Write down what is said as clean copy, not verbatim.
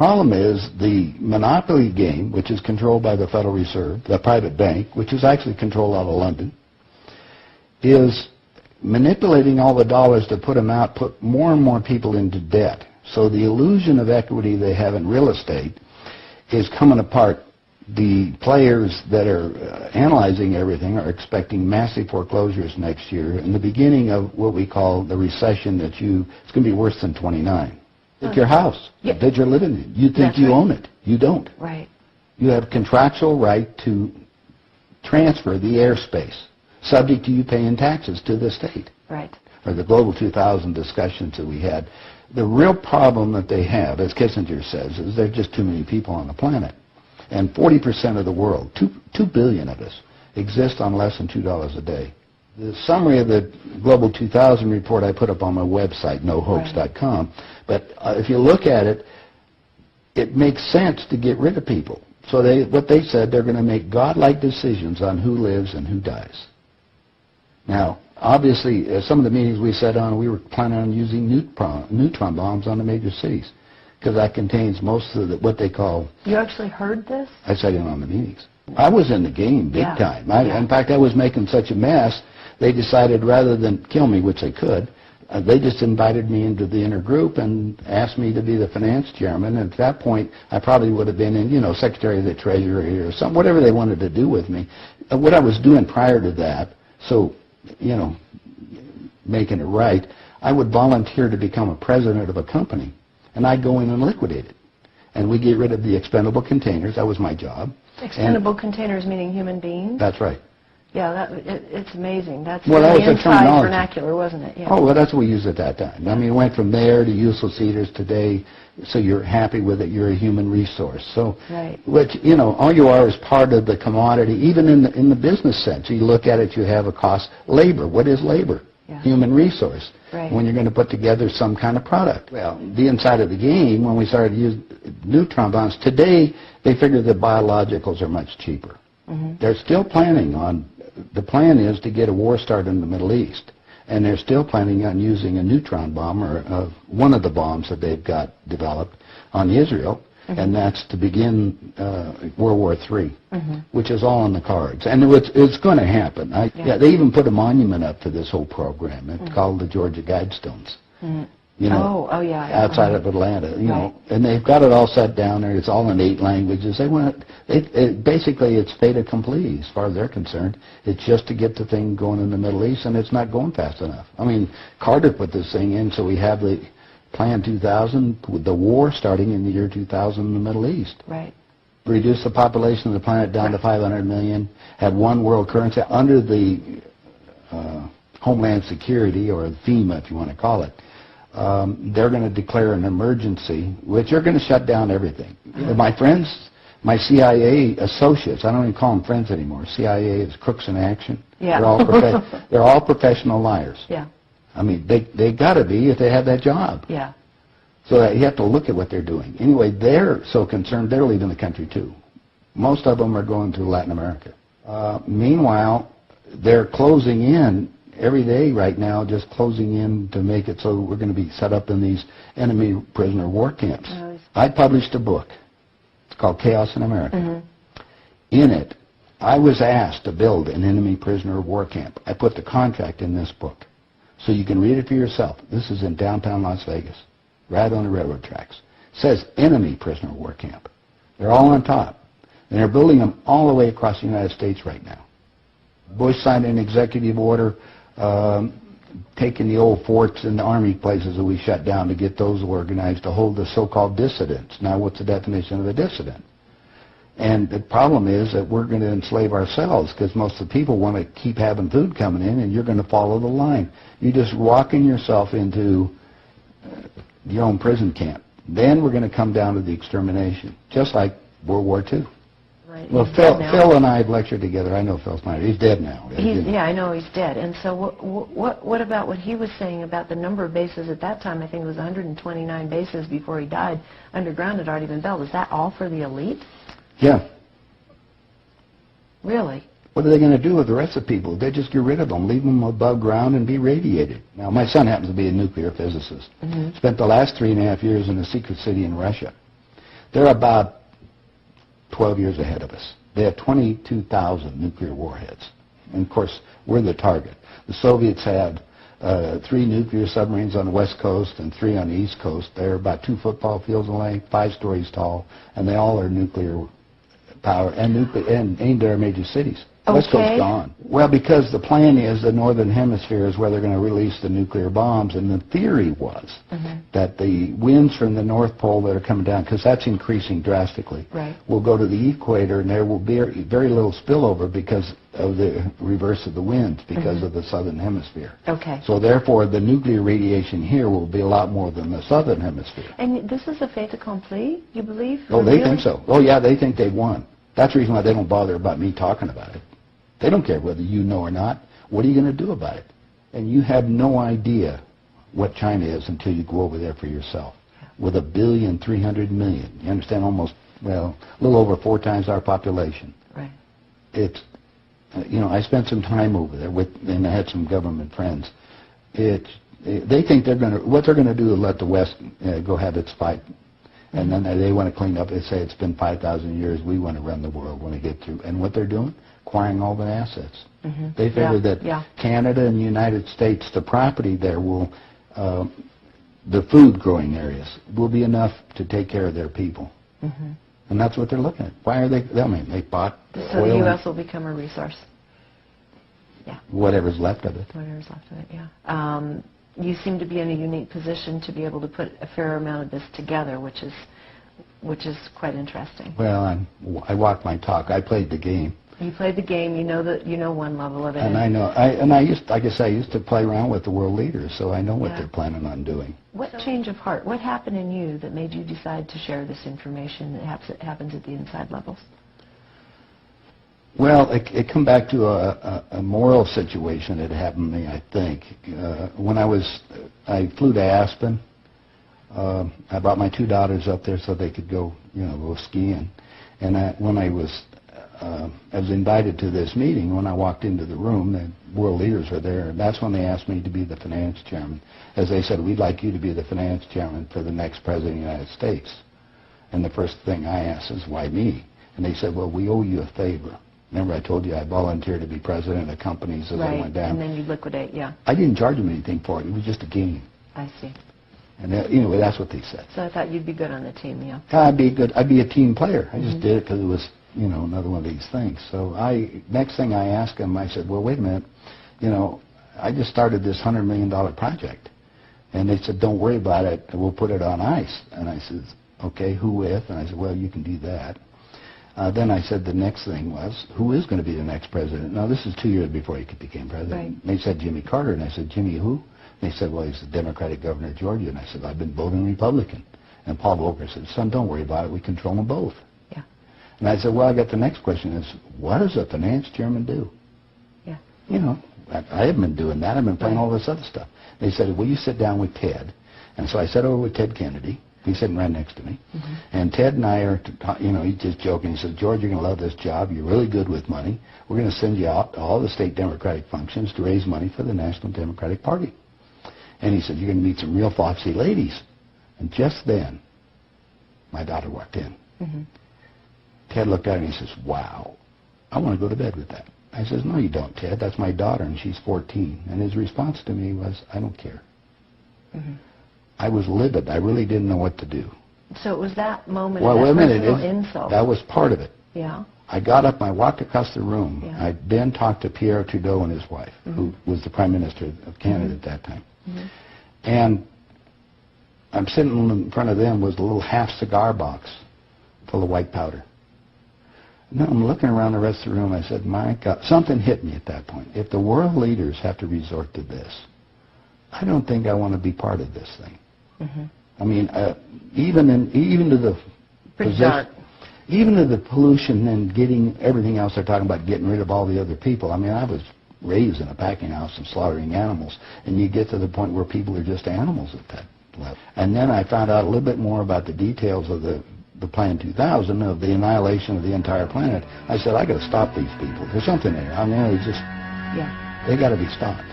problem is the monopoly game, which is controlled by the Federal Reserve, the private bank, which is actually controlled out of London, is manipulating all the dollars to put them out, put more and more people into debt. So the illusion of equity they have in real estate is coming apart. The players that are analyzing everything are expecting massive foreclosures next year and the beginning of what we call the recession it's going to be worse than 29. It's your house that you're living in. You think you own it. You don't. Right. You have contractual right to transfer the airspace, subject to you paying taxes to the state. Right. Or the Global 2000 discussions that we had. The real problem that they have, as Kissinger says, is there are just too many people on the planet. And 40% of the world, 2 billion of us, exist on less than $2 a day. The summary of the Global 2000 report I put up on my website, nohoax.com, but if you look at it, it makes sense to get rid of people. So what they said, they're going to make godlike decisions on who lives and who dies. Now, obviously, some of the meetings we sat on, we were planning on using neutron bombs on the major cities, because that contains most of what they call... You actually heard this? I sat in on the meetings. I was in the game big time. In fact, I was making such a mess, they decided rather than kill me, which they could, they just invited me into the inner group and asked me to be the finance chairman. And at that point, I probably would have been in, Secretary of the Treasury or something, whatever they wanted to do with me. What I was doing prior to that, so, making it right, I would volunteer to become a president of a company, and I'd go in and liquidate it. And we get rid of the expendable containers. That was my job. Expendable containers meaning human beings? That's right. Yeah, it's amazing. That's that was the terminology. Vernacular, wasn't it? Yeah. Oh, well, that's what we used at that time. I mean, it went from there to useless eaters today, so you're happy with it, you're a human resource. So, which, all you are is part of the commodity, even in the business sense. You look at it, you have a cost. Labor, what is labor? Yeah. Human resource. Right. When you're going to put together some kind of product. Well, the inside of the game, when we started to use neutron bombs, today they figure that biologicals are much cheaper. Mm-hmm. They're still planning on, the plan is to get a war started in the Middle East. And they're still planning on using a neutron bomb, or one of the bombs that they've got developed on Israel. Mm-hmm. And that's to begin World War III, which is all on the cards. And it's going to happen. They even put a monument up to this whole program. It's called the Georgia Guidestones. Outside of Atlanta, and they've got it all set down there. It's all in 8 languages. They want basically it's fait accompli as far as they're concerned. It's just to get the thing going in the Middle East, and it's not going fast enough. I mean, Carter put this thing in, so we have the Plan 2000, with the war starting in the year 2000 in the Middle East. Right. Reduce the population of the planet down to 500 million. Have one world currency under the Homeland Security, or FEMA, if you want to call it. They're going to declare an emergency, which are going to shut down everything. My friends, my CIA associates, I don't even call them friends anymore. CIA is crooks in action. Yeah. They're all professional liars. Yeah. I mean, they got to be if they have that job. Yeah. So you have to look at what they're doing. Anyway, they're so concerned, they're leaving the country too. Most of them are going to Latin America. Meanwhile, they're closing in every day right now, just closing in to make it so we're going to be set up in these enemy prisoner war camps. I published a book. It's called Chaos in America. Mm-hmm. In it, I was asked to build an enemy prisoner war camp. I put the contract in this book. So you can read it for yourself. This is in downtown Las Vegas, right on the railroad tracks. It says enemy prisoner war camp. They're all on top. And they're building them all the way across the United States right now. Bush signed an executive order taking the old forts and the army places that we shut down to get those organized to hold the so-called dissidents. Now, what's the definition of a dissident? And the problem is that we're going to enslave ourselves, because most of the people want to keep having food coming in, and you're going to follow the line. You're just walking yourself into your own prison camp. Then we're going to come down to the extermination, just like World War II. Right. Well, Phil and I have lectured together. I know Phil Snyder. He's dead now. Yeah, I know he's dead. And so what about what he was saying about the number of bases at that time? I think it was 129 bases before he died. Underground had already been built. Is that all for the elite? Yeah. Really? What are they going to do with the rest of the people? They just get rid of them, leave them above ground, and be radiated. Now, my son happens to be a nuclear physicist. Mm-hmm. Spent the last 3.5 years in a secret city in Russia. They're about 12 years ahead of us. They have 22,000 nuclear warheads. And of course, we're the target. The Soviets had 3 nuclear submarines on the west coast and 3 on the east coast. They're about 2 football fields in length, 5 stories tall, and they all are nuclear power and aimed at our major cities. West Coast's gone. Well, because the plan is the northern hemisphere is where they're going to release the nuclear bombs, and the theory was that the winds from the North Pole that are coming down, because that's increasing drastically, will go to the equator, and there will be very little spillover because of the reverse of the winds, because of the southern hemisphere. Okay. So therefore, the nuclear radiation here will be a lot more than the southern hemisphere. And this is a fait accompli, you believe? Oh, they think so. Oh, yeah, they think they've won. That's the reason why they don't bother about me talking about it. They don't care whether you know or not. What are you going to do about it? And you have no idea what China is until you go over there for yourself. With 1,300,000,000. You understand? Almost, well, a little over 4 times our population. Right. It's, I spent some time over there and I had some government friends. They think what they're going to do is let the West go have its fight. And then they want to clean up. They say it's been 5,000 years. We want to run the world when we get through. And what they're doing? Acquiring all the assets. They figure that Canada and the United States, the property there will, the food growing areas will be enough to take care of their people. And that's what they're looking at. Why are they? I mean, they bought so oil. the U.S. will become a resource. Yeah. Whatever's left of it. Whatever's left of it. Yeah. You seem to be in a unique position to be able to put a fair amount of this together, which is quite interesting. Well, I walked my talk. I played the game. You played the game. You know one level of it. And I know. I used to play around with the world leaders, so I know what they're planning on doing. What change of heart? What happened in you that made you decide to share this information that happens at the inside levels? Well, it come back to a moral situation that happened to me, I think. When I flew to Aspen. I brought my 2 daughters up there so they could go skiing. And when I was invited to this meeting, when I walked into the room, the world leaders were there, and that's when they asked me to be the finance chairman. As they said, we'd like you to be the finance chairman for the next president of the United States. And the first thing I asked is, why me? And they said, well, we owe you a favor. Remember I told you I volunteered to be president of companies as I went down. And then you liquidate, I didn't charge them anything for it. It was just a game. I see. And anyway, that's what they said. So I thought you'd be good on the team, yeah. I'd be good. I'd be a team player. I just did it because it was, another one of these things. So next thing I asked them, I said, well, wait a minute. I just started this $100 million project. And they said, don't worry about it. We'll put it on ice. And I said, okay, who with? And I said, well, you can do that. Then I said the next thing was, who is going to be the next president? Now, this is 2 years before he became president. Right. They said Jimmy Carter. And I said, Jimmy who? They said, well, he's the Democratic governor of Georgia. And I said, I've been voting Republican. And Paul Volcker said, son, don't worry about it. We control them both. Yeah. And I said, well, I got the next question is, what does a finance chairman do? Yeah. I haven't been doing that. I've been playing all this other stuff. They said, will you sit down with Ted? And so I sat over with Ted Kennedy. He's sitting right next to me. And Ted and I are, he's just joking. He says, George, you're going to love this job. You're really good with money. We're going to send you out to all the state Democratic functions to raise money for the National Democratic Party. And he said, you're going to meet some real foxy ladies. And just then, my daughter walked in. Ted looked at her and he says, wow, I want to go to bed with that. I says, no, you don't, Ted. That's my daughter, and she's 14. And his response to me was, I don't care. I was livid. I really didn't know what to do. So it was that moment Well, of wait a that minute. personal insult. That was part of it. Yeah. I got up and I walked across the room. Yeah. I then talked to Pierre Trudeau and his wife, who was the Prime Minister of Canada at that time. And I'm sitting in front of them was a little half cigar box full of white powder. And then I'm looking around the rest of the room. I said, my God, something hit me at that point. If the world leaders have to resort to this, I don't think I want to be part of this thing. I mean, even to the even to the pollution and getting everything else they're talking about, getting rid of all the other people. I mean, I was raised in a packing house and slaughtering animals, and you get to the point where people are just animals at that level. And then I found out a little bit more about the details of the Plan 2000, of the annihilation of the entire planet. I said, I got to stop these people. There's something there. I mean, it's just, they got to be stopped.